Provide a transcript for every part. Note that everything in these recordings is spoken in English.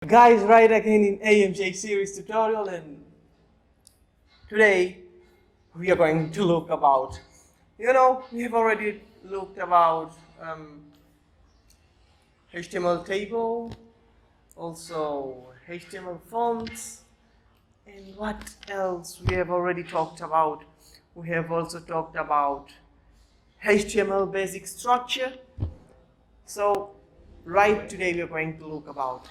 Guys, right again in AMJ series tutorial, and today we are going to look about, we have already looked about HTML table, also HTML fonts, and what else we have already talked about. We have also talked about HTML basic structure. So right today we are going to look about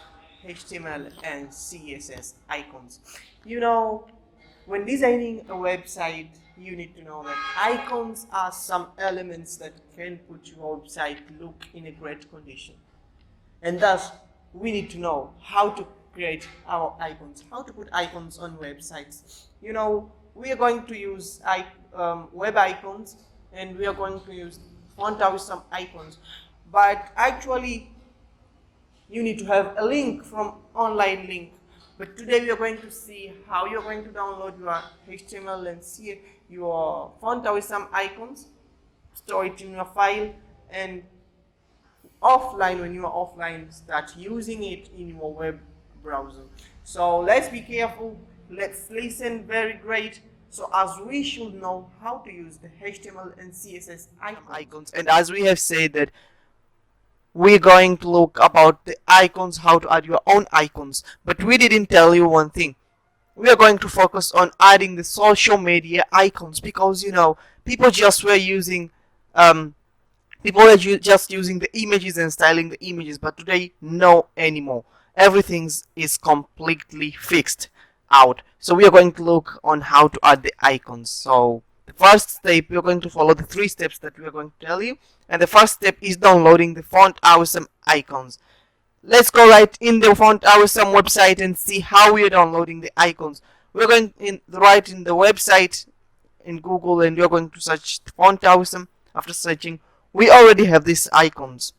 HTML and CSS icons. You know, when designing a website, you need to know that icons are some elements that can put your website look in a great condition. And thus, we need to know how to create our icons, how to put icons on websites. You know, we are going to use web icons, and we are going to use font with some icons. But actually, you need to have a link from online link. But today we are going to see how you're going to download your HTML and see your font with some icons, store it in your file, and offline, when you are offline, start using it in your web browser. So let's be careful, let's listen very great, so as we should know how to use the HTML and CSS icons. And as we have said that we're going to look about the icons, how to add your own icons, but we didn't tell you one thing. We are going to focus on adding the social media icons, because people just were using people are just using the images and styling the images, but today, no anymore. Everything is completely fixed out. So we are going to look on how to add the icons. So the first step, we are going to follow the 3 steps that we are going to tell you. And the first step is downloading the Font Awesome icons. Let's go right in the Font Awesome website and see how we are downloading the icons. We're going in right in the website in Google, and you're going to search Font Awesome. After searching, we already have these icons,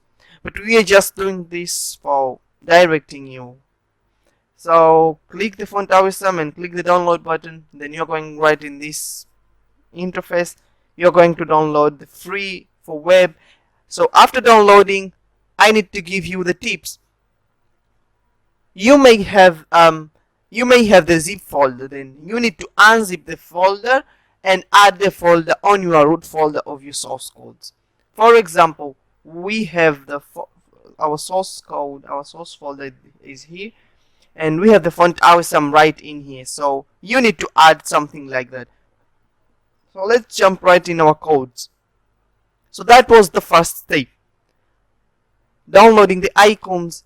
but we are just doing this for directing you. So click the Font Awesome and click the download button. Then you're going right in this interface. You're going to download the free for web. So after downloading, I need to give you the tips. You may have the zip folder. Then you need to unzip the folder and add the folder on your root folder of your source codes. For example, we have our source code, our source folder is here, and we have the font awesome right in here. So you need to add something like that. So let's jump right in our codes. So that was the first step. Downloading the icons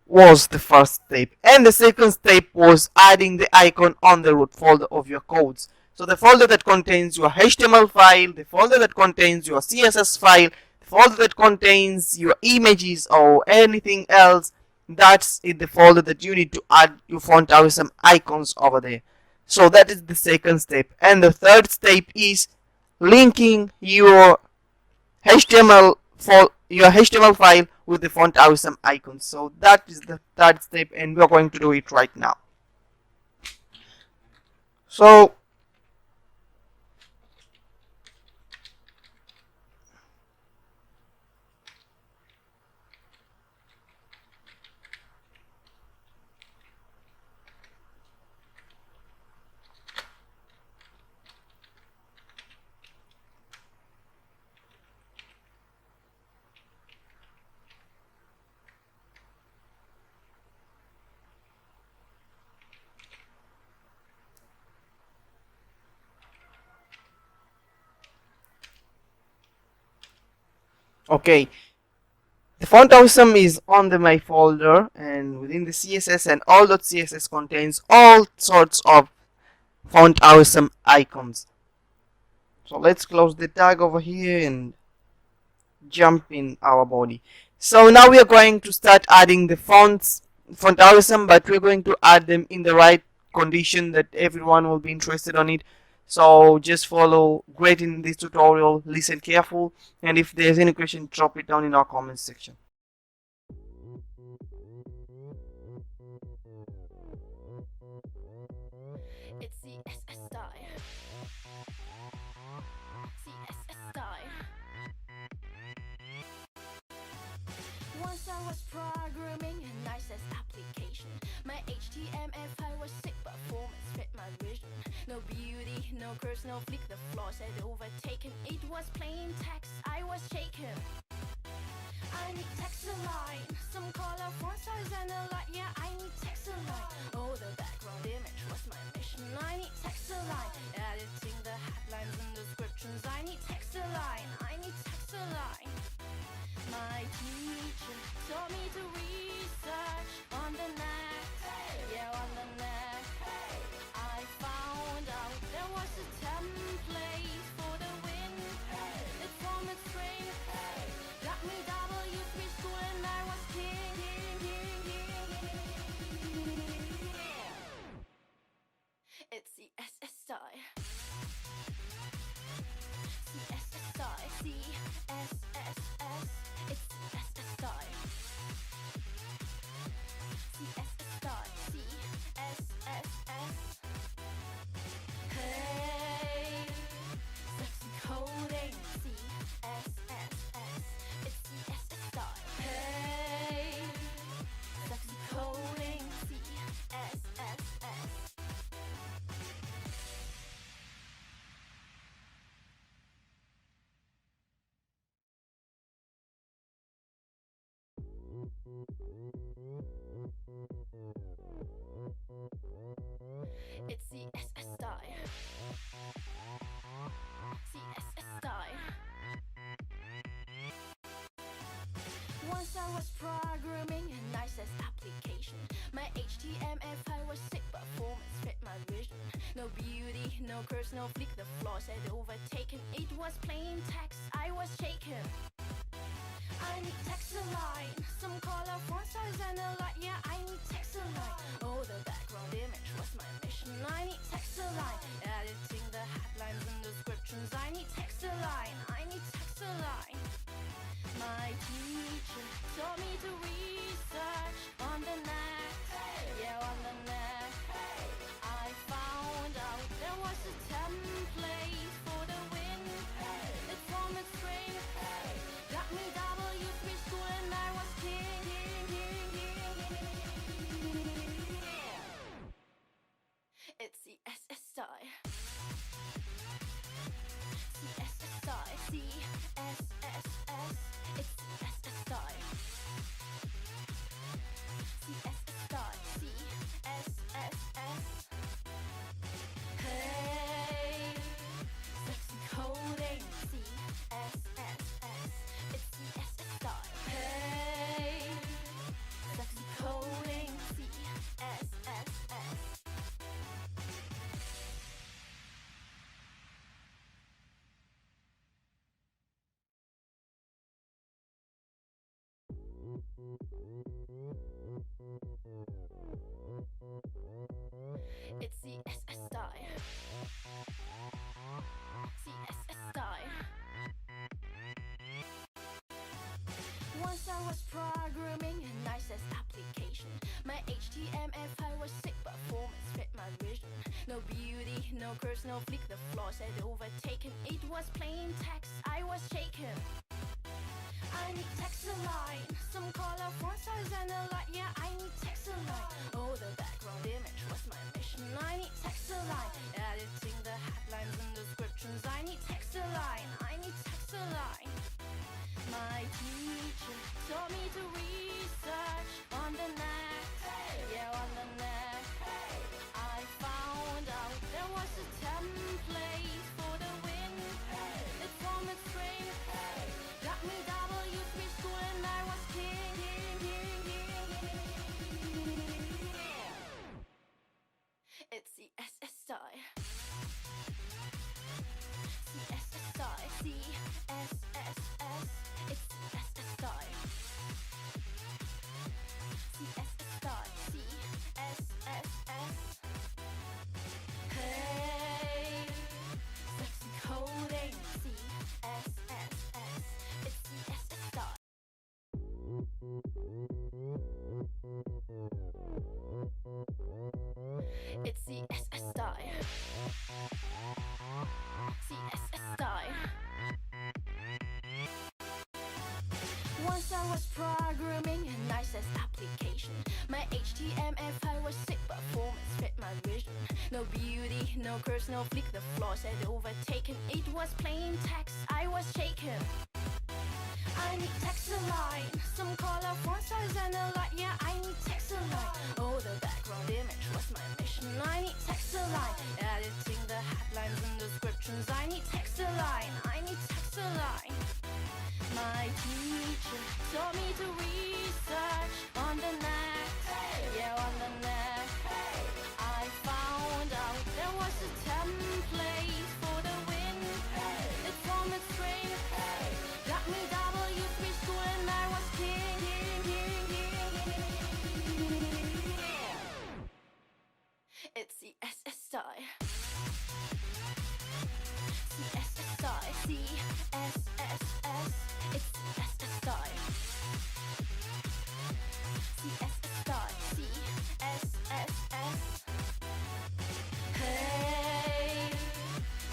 was the first step, and the second step was adding the icon on the root folder of your codes. So the folder that contains your HTML file, the folder that contains your CSS file, the folder that contains your images or anything else, that's in the folder that you need to add your font awesome icons over there. So that is the second step. And the third step is linking your HTML file with the font awesome icons. So that is the third step, and we are going to do it right now. So okay, the font awesome is on the my folder, and within the CSS, and all.css contains all sorts of font awesome icons. So let's close the tag over here and jump in our body. So now we are going to start adding the font awesome, but we're going to add them in the right condition that everyone will be interested on it. So just follow great in this tutorial, listen careful, and if there's any question, drop it down in our comments section. It's CSS style. CSS style. Once I was programming, and I says HTMF, I was sick, performance fit my vision. No beauty, no curves, no flick, the flaws had overtaken. It was plain text, I was shaken. I need text align, some color, font size and a light. Yeah, I need text align. Oh, the background image was my mission. I need text align, editing the headlines and descriptions. I need text align, I need text align. My teacher taught me to research on the net. Yeah, on the net. I found out there was a template for the win. It formed string. Got me W3 school and I was king. It's the SS style. CSS style. CSSS. It's the SS style. CSS style. CSSS. Hey, sexy coding. CSSS. It's the SS style. Hey, sexy coding. CSSS. It's the SS style. CSS style. Once I was programming a nice ass application. My HTMF, I was sick, performance fit my vision. No beauty, no curves, no flick, the flaws had overtaken. It was plain text, I was shaken. I need text align, some color, font size and a light. Yeah, I need text align. Oh, the background image was my mission. I need text align, editing the headlines and descriptions. I need text align, I need text align. My teacher taught me to research on the net. Yeah, on the net. I found out there was a template for the win. It formed string. Got me W3 school and I was king. It's the SS style. CSS style. CSSS. It's the SS style. CSS style. CSSS. Hey, sexy coding. CSSS. It's the SS style. Hey, sexy coding. CSSS. It's the SS style. CSS style. Once I was programming a nice ass application. My HTMF, I was sick, performance fit my vision. No beauty, no curves, no flick, the flaws had overtaken. It was plain text, I was shaken. I need text align, some color, font size and a light. Yeah, I need text align. Oh, the background image was my mission. I need text align, editing the headlines and descriptions. I need text align, I need text align. My teacher taught me to research on the net. Yeah, on the net. I found out there was a template for the win. It formed string. Got me W3 school and I was king. It's the SS style. CSS style. CSSS. It's the SS style. CSS style. CSSS. Hey, sexy coding. CSSS. It's the SS style. It's the SS style. CSS style. Once I was programming a nice ass application. My HTML HTML5 was sick, performance fit my vision. No beauty, no curves, no flick, the flaws had overtaken. It was plain text, I was shaken. I need text align, some color, font size and a light. Yeah, I need text align. Oh, the background image was my mission. I need text align, editing the headlines and descriptions. I need text align, I need text align. My teacher taught me to research on the net. Yeah, on the net. I found out there was a template for the win. It formatted string. Got me W3 school and I was king. It's the SS style. CSS style. CSSS. It's the SS style. CSS style. CSSS. Hey,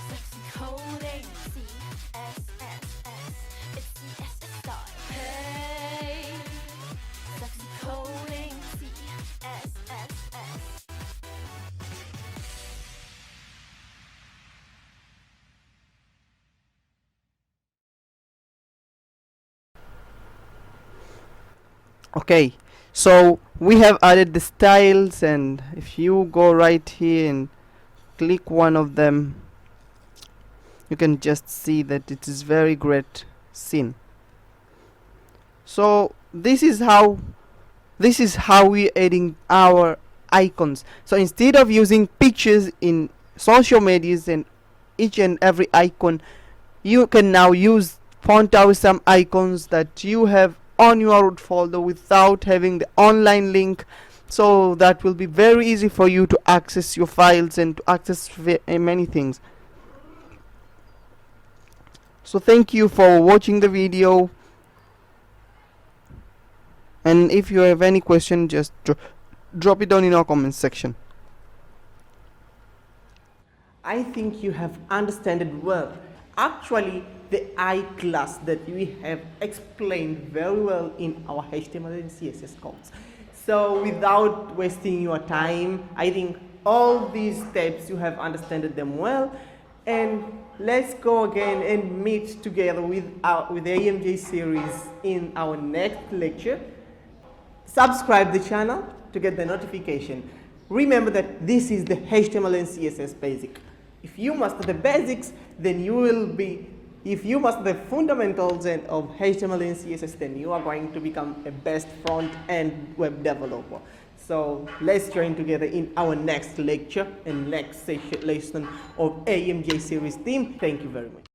sexy coding. CSSS. It's the SS style. Hey, sexy coding. CSSS. Okay, so we have added the styles, and if you go right here and click one of them, you can just see that it is very great scene. So this is how we're adding our icons. So instead of using pictures in social medias and each and every icon, you can now point out some icons that you have on your root folder without having the online link, so that will be very easy for you to access your files and to access many things. So thank you for watching the video, and if you have any question, just drop it down in our comments section. I think you have understood it well. Actually, the I class that we have explained very well in our HTML and CSS codes. So without wasting your time, I think all these steps you have understood them well, and let's go again and meet together with the AMJ series in our next lecture. Subscribe the channel to get the notification. Remember that this is the HTML and CSS basic. If you master the basics, then you will be, if you master the fundamentals of HTML and CSS, then you are going to become a best front-end web developer. So let's join together in our next lecture and next lesson of AMJ series team. Thank you very much.